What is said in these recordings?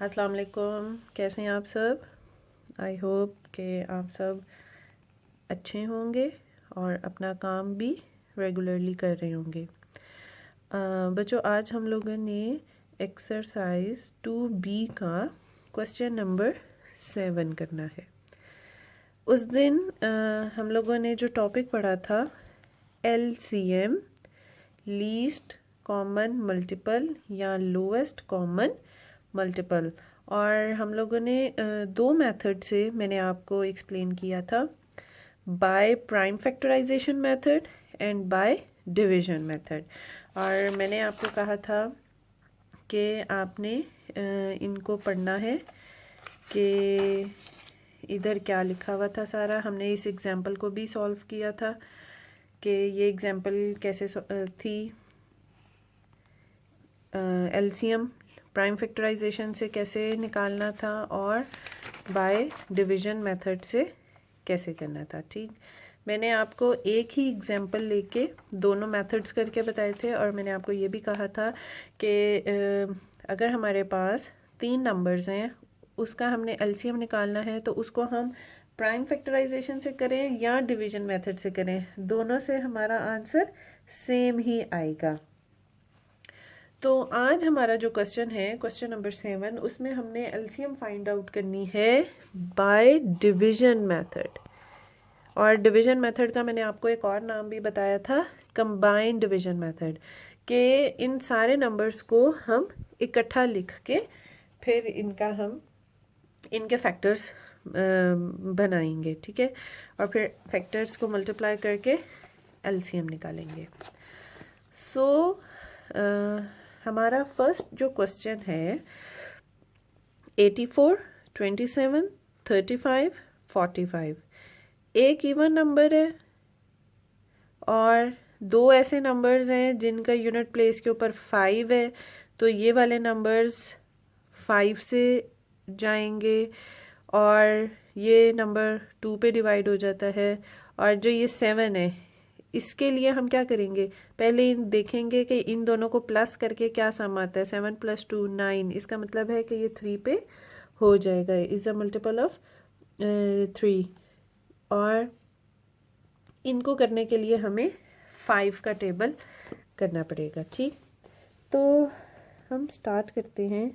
अस्सलाम वालेकुम। कैसे हैं आप सब? आई होप कि आप सब अच्छे होंगे और अपना काम भी रेगुलरली कर रहे होंगे। बच्चों, आज हम लोगों ने एक्सरसाइज 2B का क्वेश्चन नंबर 7 करना है। उस दिन हम लोगों ने जो टॉपिक पढ़ा था LCM, लीस्ट कॉमन मल्टीपल या लोएस्ट कॉमन मल्टीपल, और हम लोगों ने दो मेथड से मैंने आपको एक्सप्लेन किया था, by prime factorization method and by division method. और मैंने आपको कहा था कि आपने इनको पढ़ना है कि इधर क्या लिखा हुआ था सारा। हमने इस एग्जाम्पल को भी सॉल्व किया था कि ये एग्जाम्पल कैसे थी, एलसीएम प्राइम फैक्टराइजेशन से कैसे निकालना था और बाय डिवीजन मेथड से कैसे करना था। ठीक, मैंने आपको एक ही एग्जाम्पल लेके दोनों मेथड्स करके बताए थे, और मैंने आपको ये भी कहा था कि अगर हमारे पास 3 नंबर्स हैं, उसका हमने एलसीएम निकालना है तो उसको हम प्राइम फैक्टराइजेशन से करें या डिवीजन मेथड से करें, दोनों से हमारा आंसर सेम ही आएगा। तो आज हमारा जो क्वेश्चन है, क्वेश्चन नंबर 7, उसमें हमने एलसीएम फाइंड आउट करनी है बाय डिवीजन मेथड। और डिवीजन मेथड का मैंने आपको एक और नाम भी बताया था, कंबाइंड डिवीजन मेथड, कि इन सारे नंबर्स को हम इकट्ठा लिख के फिर इनके फैक्टर्स बनाएंगे। ठीक है, और फिर फैक्टर्स को मल्टीप्लाई करके एलसीएम निकालेंगे। हमारा फर्स्ट जो क्वेश्चन है 84, 27, 35, 45 एक इवन नंबर है और दो ऐसे नंबर्स हैं जिनका यूनिट प्लेस के ऊपर 5 है, तो ये वाले नंबर्स 5 से जाएंगे और ये नंबर 2 पे डिवाइड हो जाता है। और जो ये 7 है, इसके लिए हम क्या करेंगे, पहले देखेंगे कि इन दोनों को प्लस करके क्या सम आता है। 7 + 2 9, इसका मतलब है कि ये 3 पे हो जाएगा, इज अ मल्टीपल ऑफ 3। और इनको करने के लिए हमें 5 का टेबल करना पड़ेगा। ठीक, तो हम स्टार्ट करते हैं।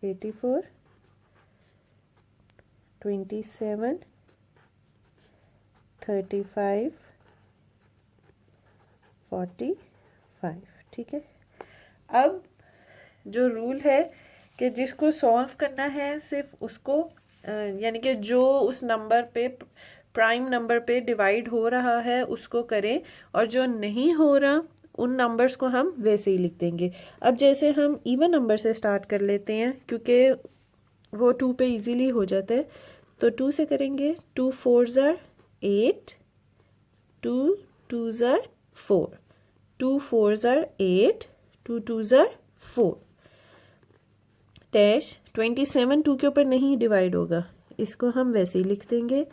एटी 27, 35, 45। ठीक है, अब जो रूल है कि जिसको सॉल्व करना है सिर्फ उसको यानी कि जो उस नंबर पे प्राइम नंबर पे डिवाइड हो रहा है उसको करें, और जो नहीं हो रहा उन नंबर्स को हम वैसे ही लिख देंगे। अब जैसे हम इवन नंबर से स्टार्ट कर लेते हैं क्योंकि वो 2 पे इजीली हो जाता है, तो 2 से करेंगे। 2 4s are 8, 2 2s are 4, 2 4s are 8, 2 2s are 4 dash. 27 2 के ऊपर नहीं डिवाइड होगा, इसको हम वैसे ही लिख देंगे।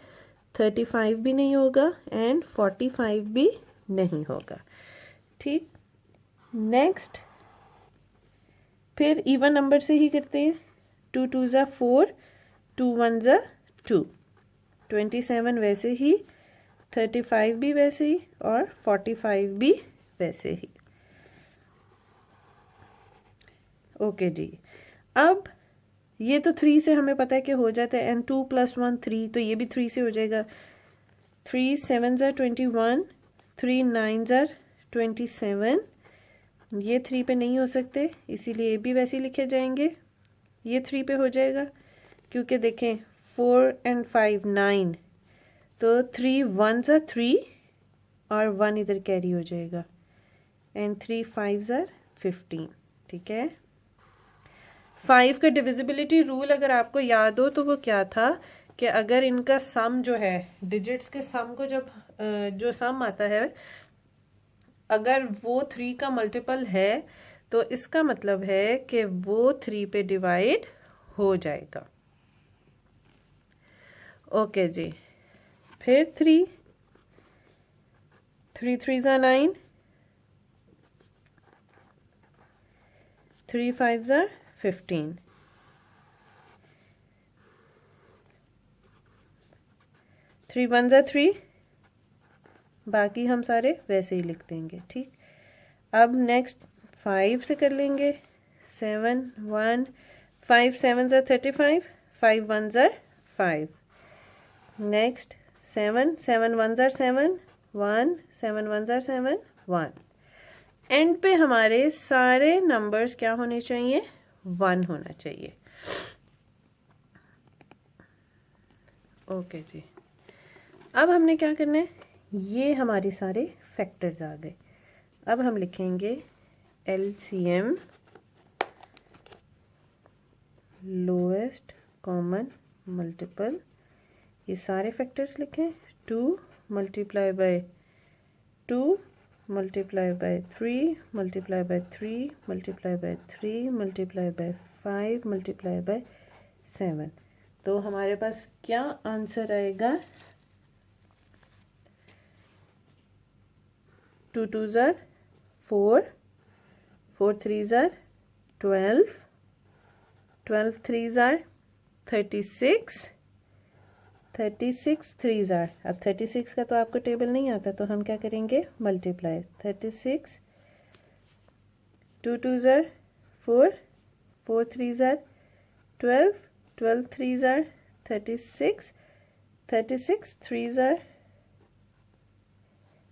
35 भी नहीं होगा एंड 45 भी नहीं होगा। ठीक, नेक्स्ट फिर इवन नंबर से ही करते हैं। 2 2s are 4, 2 1s are 2, 27 वैसे ही, 35 भी वैसे ही और 45 भी वैसे ही। ओके जी, अब ये तो 3 से हमें पता है कि हो जाता है, एंड 2 + 1 3, तो ये भी 3 से हो जाएगा। 3 7s are 21, 3 9s are 27, ये 3 पे नहीं हो सकते, इसीलिए ये भी वैसे ही लिखे जाएंगे। ये 3 पे हो जाएगा क्योंकि देखें 4 and 5 9, तो 3 1s are 3 और 1 इधर कैरी हो जाएगा, एंड 3 5s are 15। ठीक है, 5 का डिविजिबिलिटी रूल अगर आपको याद हो तो वो क्या था कि अगर इनका सम जो है, डिजिट्स के सम को जब जो सम आता है, अगर वो 3 का मल्टीपल है तो इसका मतलब है कि वो 3 पे डिवाइड हो जाएगा। ओके जी, फिर 3 3 3s are 9, 3 5s are 15, 3 1s are 3, बाकी हम सारे वैसे ही लिख देंगे। ठीक, अब नेक्स्ट 5 से कर लेंगे। 7 1 5 7s are 35, 5 1s are 5। Next 7 7 1s are 7, 1 7 1s are 7 1। And पे हमारे सारे नंबर्स क्या होने चाहिए? 1 होना चाहिए। ओके जी, अब हमने क्या करना है, ये हमारे सारे फैक्टर्स आ गए। अब हम लिखेंगे LCM, लोएस्ट कॉमन मल्टीपल। ये सारे फैक्टर्स लिखें। 2 multiply by 2 multiply by 3 multiply by 3 multiply by 3 multiply by 5 multiply by 7। तो हमारे पास क्या आंसर आएगा? 2 2s are 4, 4 3s are 12, 12 3s are 36, 36 3s are, अब 36 का तो आपको टेबल नहीं आता, तो हम क्या करेंगे? Multiply 36, 2 2s are 4, 4 3s are 12, 12 3s are 36, 36 3s are,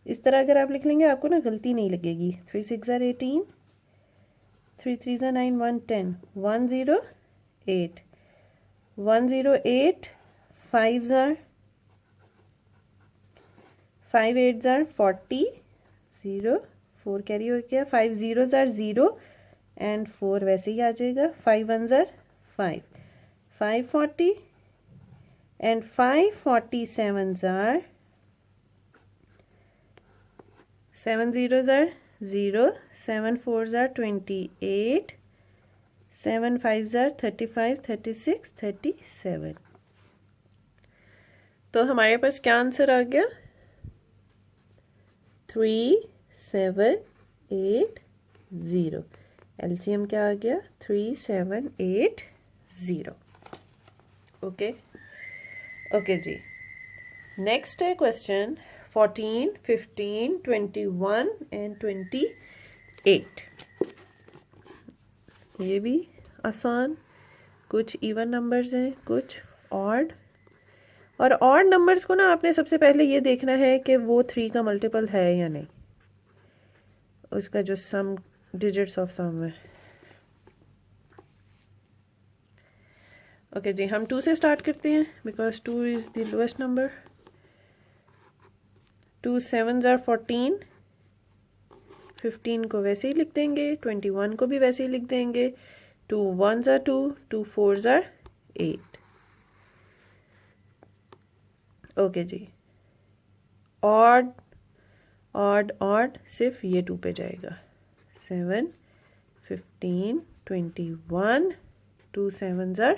इस तरह अगर आप लिख लेंगे आपको ना गलती नहीं लगेगी। 3 6s are 18, 3 3s are 9, 1 10, 108, 108, 5s are 5 8s are 40, 0 4 carry हो गया, 5 0s are 0 एंड 4 वैसे ही आ जाएगा। 5 1s are 5, 540 and 547s are 7 0s are 0, 7 4s are 28, 7 5s are 35, 36, 37। तो हमारे पास क्या आंसर आ गया? 3 7 8 0। एलसीएम क्या आ गया? 3 7 8 0। ओके ओके जी, नेक्स्ट है क्वेश्चन 14 15 21 एंड 28। ये भी आसान, कुछ इवन नंबर्स हैं, कुछ ऑड। और ऑड नंबर्स को ना आपने सबसे पहले ये देखना है कि वो 3 का मल्टीपल है या नहीं, उसका जो सम डिजिट्स ऑफ सम है। ओके जी, हम 2 से स्टार्ट करते हैं because 2 is the lowest number. 2 7s are 14, 15 को वैसे ही लिख देंगे, 21 को भी वैसे ही लिख देंगे। 2 1s are 2, 2 4s are 8। Okay जी, ऑड ऑड ऑड सिर्फ ये 2 पे जाएगा। 7 15 21, 2 7s are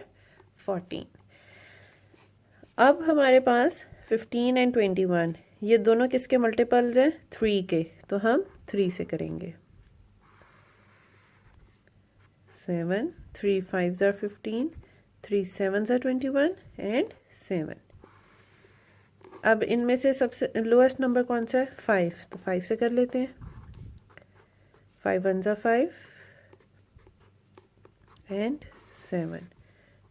14। अब हमारे पास 15 एंड 21 ये दोनों किसके मल्टीपल्स हैं? 3 के, तो हम 3 से करेंगे। 7 3 5s are 15, 3 7s are 21 and 7। अब इनमें से सबसे लोएस्ट नंबर कौन सा है? 5, तो 5 से कर लेते हैं। 5 1s are 5 and 7,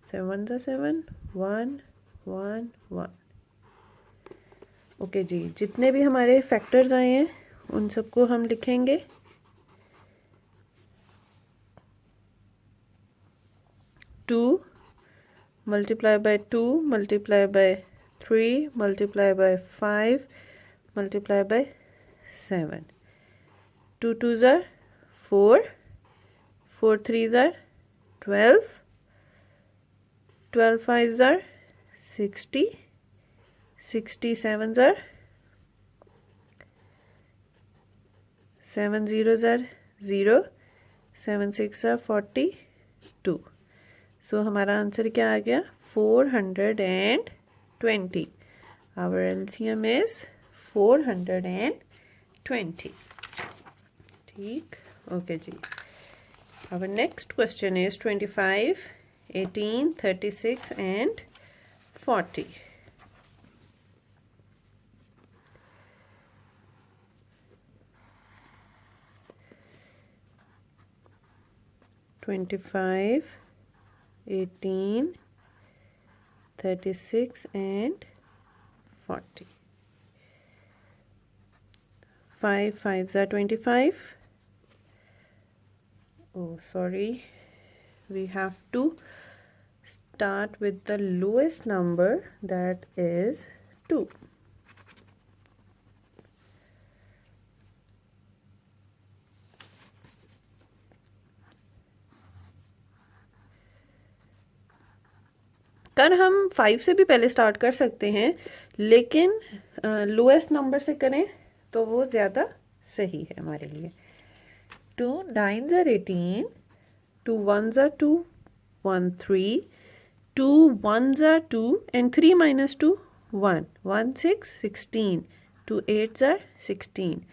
7 1s are 7, 1 1 1। Okay जी, जितने भी हमारे फैक्टर्स आए हैं उन सबको हम लिखेंगे। 2 multiply by 2 multiply by 3 multiply by 5 multiply by 7। 2 2s are 4, 4 3s are 12, 12 5s are 60, 60 7s are 7 0s are 0, 7 6 are 42। So हमारा आंसर क्या आ गया? 420। Our LCM is 420। ठीक, ओके जी। Our next question is 25, 18, 36 and 40. (25, 18, 36 and 40. 5 5s are 25. Oh, sorry. We have to start with the lowest number, that is 2. कर हम 5 से भी पहले स्टार्ट कर सकते हैं, लेकिन लोएस्ट नंबर से करें तो वो ज़्यादा सही है हमारे लिए. 2 9s are 18, 2 1s are 2, 1 3, 2 1s are 2 and 3 minus 2 1, 1 6 16, 2 8s are 16,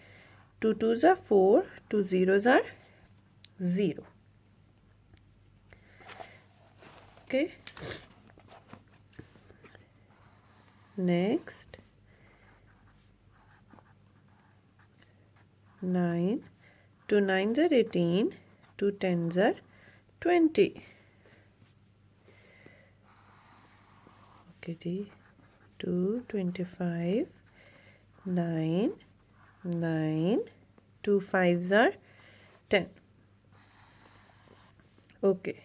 2 2s are 4, 2 0s are 0. Okay. Next 9, 2 9s are 18, 2 10s are 20. Okay ji, 2 25, 9 9, 2 5s are 10. Okay,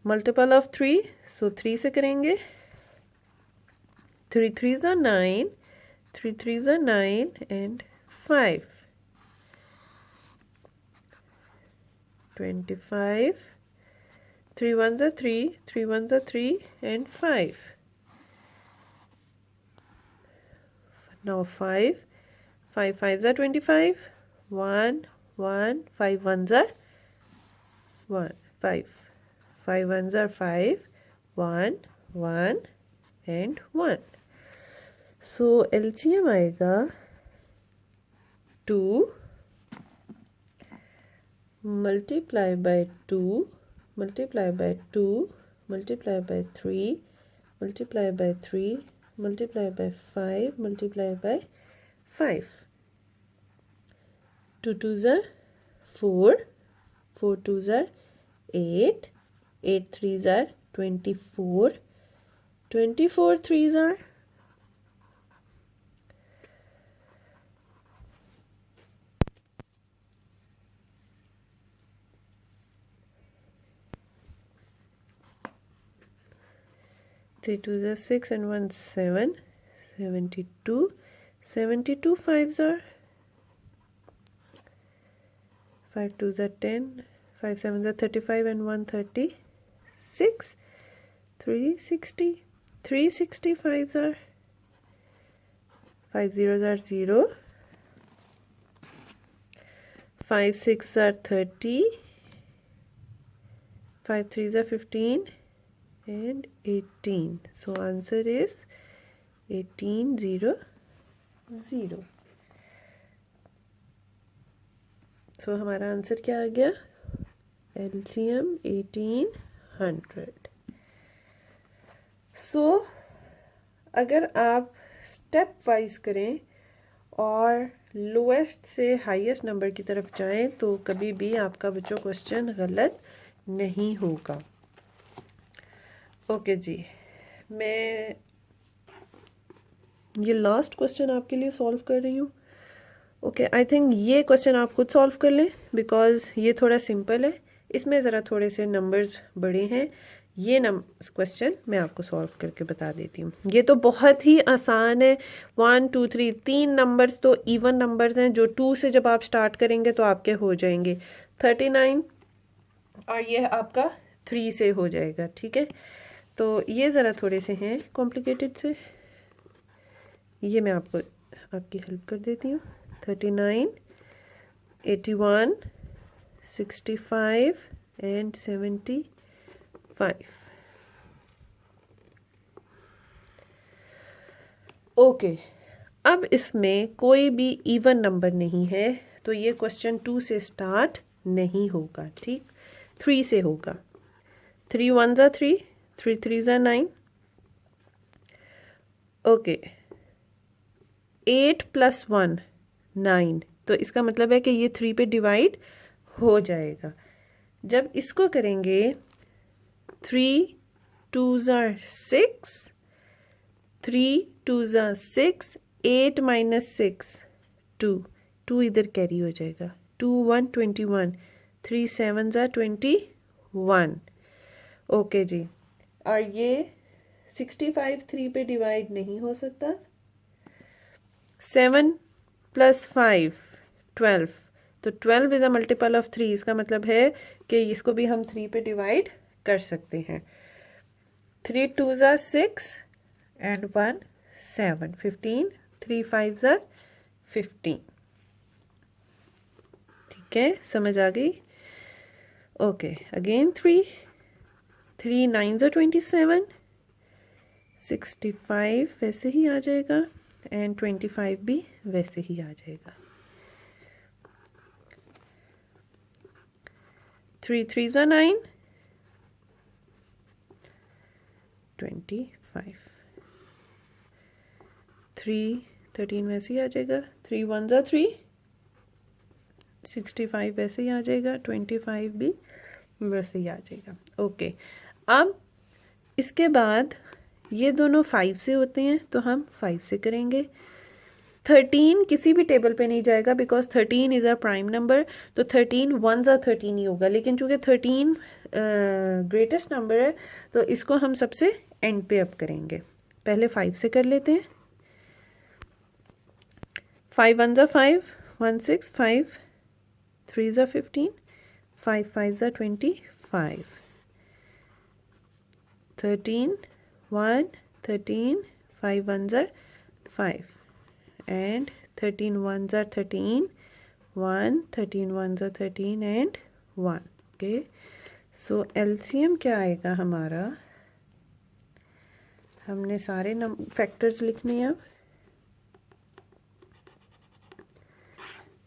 multiple of 3, so 3 से करेंगे. 3 3s are 9, 3 3s are 9 and 5. 25, 3 1s are 3, 3 1s are 3 and 5. Now 5 5s are 25, 1 1, 5 1s are 1, 5 5 1s are 5, 1 1 and 1. So LCM आएगा 2 multiply by 2 multiply by 2 multiply by 3 multiply by 3 multiply by 5 multiply by 5. 2 2s are 4, 4 2s are 8, 8 3s are 24, 24 3s are 3 2s are 6 and 1 7, 72, 72 5s are 5 2s are 10, 5 7s are 35 and 1 36, 360, 365s are 5 zeros are 0, 5 6s are 30, 5 3s are 15 and 18. So answer is 18 0 0. So हमारा answer क्या आ गया? LCM 1800. So अगर आप step wise करें और lowest से highest number की तरफ जाएं तो कभी भी आपका बच्चों क्वेश्चन गलत नहीं होगा. ओके जी, मैं ये लास्ट क्वेश्चन आपके लिए सॉल्व कर रही हूँ. ओके, आई थिंक ये क्वेश्चन आप खुद सॉल्व कर लें बिकॉज ये थोड़ा सिंपल है. इसमें ज़रा थोड़े से नंबर्स बड़े हैं. ये क्वेश्चन मैं आपको सॉल्व करके बता देती हूँ. ये तो बहुत ही आसान है. 1 2 3 3 नंबर्स तो इवन नंबर्स हैं जो 2 से जब आप स्टार्ट करेंगे तो आपके हो जाएंगे 39 और ये आपका 3 से हो जाएगा. ठीक है, तो ये ज़रा थोड़े से हैं कॉम्प्लिकेटेड से. ये मैं आपको आपकी हेल्प कर देती हूँ. 39 81 65 एंड 75. ओके, अब इसमें कोई भी इवन नंबर नहीं है तो ये क्वेश्चन 2 से स्टार्ट नहीं होगा, ठीक। 3 से होगा। 3 1s are 3, 3 3s are 9। Okay, 8 + 1 9, तो इसका मतलब है कि ये 3 पे डिवाइड हो जाएगा। जब इसको करेंगे 3 2s are 6, 3 2s are 6, 8 - 6 2, 2 इधर कैरी हो जाएगा, 2 1 21, 3 7s are 21। ओके जी, और ये 65 3 पे डिवाइड नहीं हो सकता। 7 + 5 12, तो 12 इज अ मल्टीपल ऑफ 3, इसका मतलब है कि इसको भी हम 3 पे डिवाइड कर सकते हैं। 3 2s are 6 and 1 7, 15, 3 5s are 15। ठीक है, समझ आ गई। ओके, अगेन 3 9s are 27, 65 वैसे ही आ जाएगा एंड 25 भी वैसे ही आ जाएगा। 3 3s are 9, 25, 3 13 वैसे ही आ जाएगा। 3 1s are 3, 65 वैसे ही आ जाएगा, 25 भी वैसे ही आ जाएगा। ओके, अब इसके बाद ये दोनों 5 से होते हैं तो हम 5 से करेंगे। 13 किसी भी टेबल पे नहीं जाएगा because 13 is a prime number, तो 13 1s are 13 ही होगा। लेकिन चूंकि 13 ग्रेटेस्ट नंबर है तो इसको हम सबसे एंड पे अप करेंगे। पहले 5 से कर लेते हैं। 5 1s are 5, 1 6 5, 3s are 15, 5 5s are 25, 13 1 13, 5 1s are 5 and 13 1s are 13, 1 13 1s are 13 and 1। Okay, so LCM क्या आएगा हमारा? हमने सारे फैक्टर्स लिखने हैं अब।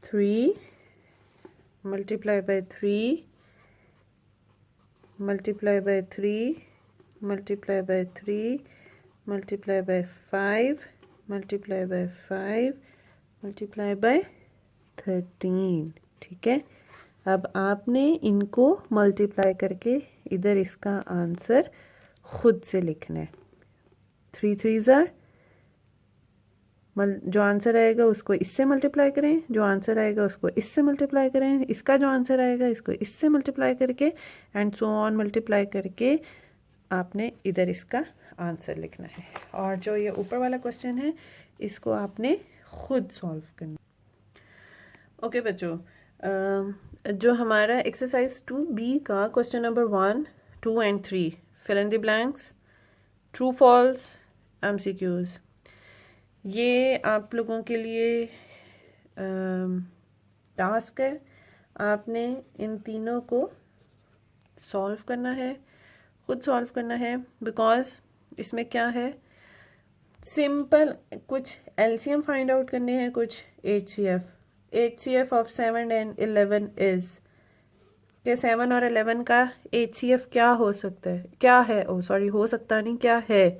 3 multiply by 3 multiply by 3 multiply by 3 multiply by 5 multiply by 5 multiply by 13। ठीक है, अब आपने इनको मल्टीप्लाई करके इधर इसका आंसर खुद से लिखना है। 3 3s are, जो आंसर आएगा उसको इससे मल्टीप्लाई करें, जो आंसर आएगा उसको इससे मल्टीप्लाई करें, इसका जो आंसर आएगा इसको इससे मल्टीप्लाई करके एंड सो ऑन मल्टीप्लाई करके आपने इधर इसका आंसर लिखना है। और जो ये ऊपर वाला क्वेश्चन है इसको आपने खुद सॉल्व करना। ओके बच्चों, जो हमारा एक्सरसाइज 2B का question number 1 2 and 3 fill in the blanks, true false, MCQs, ये आप लोगों के लिए टास्क है। आपने इन तीनों को सॉल्व करना है, खुद सॉल्व करना है। बिकॉज इसमें क्या है, सिंपल कुछ एलसीएम फाइंड आउट करने हैं, कुछ HCF ऑफ 7 and 11 इज के 7 और 11 का HCF क्या हो सकता है, क्या है, ओ सॉरी हो सकता नहीं, क्या है।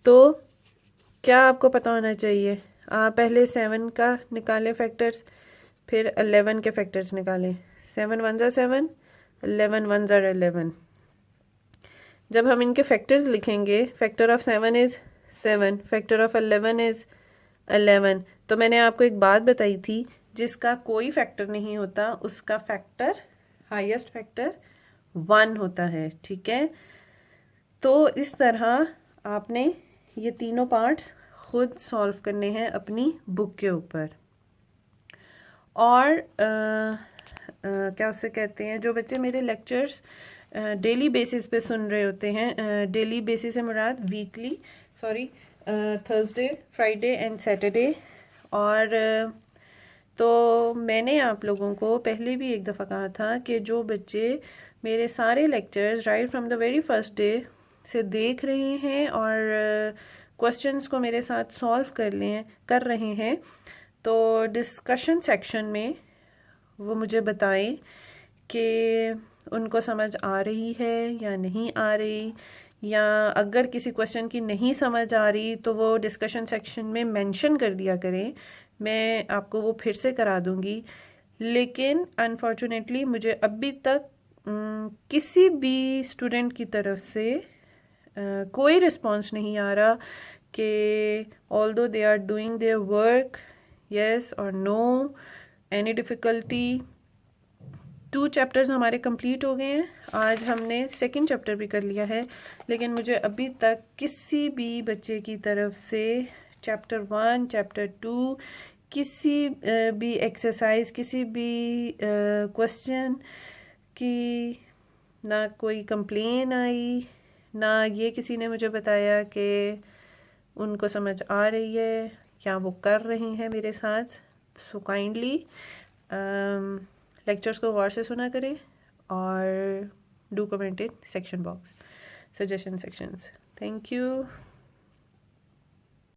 तो क्या आपको पता होना चाहिए, पहले 7 का निकालें फैक्टर्स, फिर 11 के फैक्टर्स निकालें। 7 1s are 7, 11 1s are 11। जब हम इनके फैक्टर्स लिखेंगे, factor of 7 is 7, factor of 11 is 11। तो मैंने आपको एक बात बताई थी, जिसका कोई फैक्टर नहीं होता उसका फैक्टर, हाईएस्ट फैक्टर 1 होता है। ठीक है, तो इस तरह आपने ये तीनों पार्ट्स खुद सॉल्व करने हैं अपनी बुक के ऊपर। और क्या उसे कहते हैं, जो बच्चे मेरे लेक्चर्स डेली बेसिस पे सुन रहे होते हैं, डेली बेसिस से मुराद weekly, sorry Thursday Friday and Saturday. और तो मैंने आप लोगों को पहले भी एक दफ़ा कहा था कि जो बच्चे मेरे सारे lectures right from the very first day से देख रहे हैं और क्वेश्चंस को मेरे साथ सॉल्व कर रहे हैं, तो डिस्कशन सेक्शन में वो मुझे बताएं कि उनको समझ आ रही है या नहीं आ रही, या अगर किसी क्वेश्चन की नहीं समझ आ रही तो वो डिस्कशन सेक्शन में मेंशन कर दिया करें, मैं आपको वो फिर से करा दूंगी। लेकिन अनफॉर्चुनेटली मुझे अभी तक किसी भी स्टूडेंट की तरफ से कोई रिस्पांस नहीं आ रहा कि although they are doing their work, yes और नो, एनी डिफ़िकल्टी। 2 चैप्टर्स हमारे कंप्लीट हो गए हैं, आज हमने सेकंड चैप्टर भी कर लिया है, लेकिन मुझे अभी तक किसी भी बच्चे की तरफ से चैप्टर 1, चैप्टर 2, किसी भी एक्सरसाइज, किसी भी क्वेश्चन की ना कोई कंप्लेन आई, ना ये किसी ने मुझे बताया कि उनको समझ आ रही है या वो कर रहे हैं मेरे साथ। सो काइंडली लेक्चर्स को गौर से सुना करें और do comment in section box, suggestion sections. Thank you.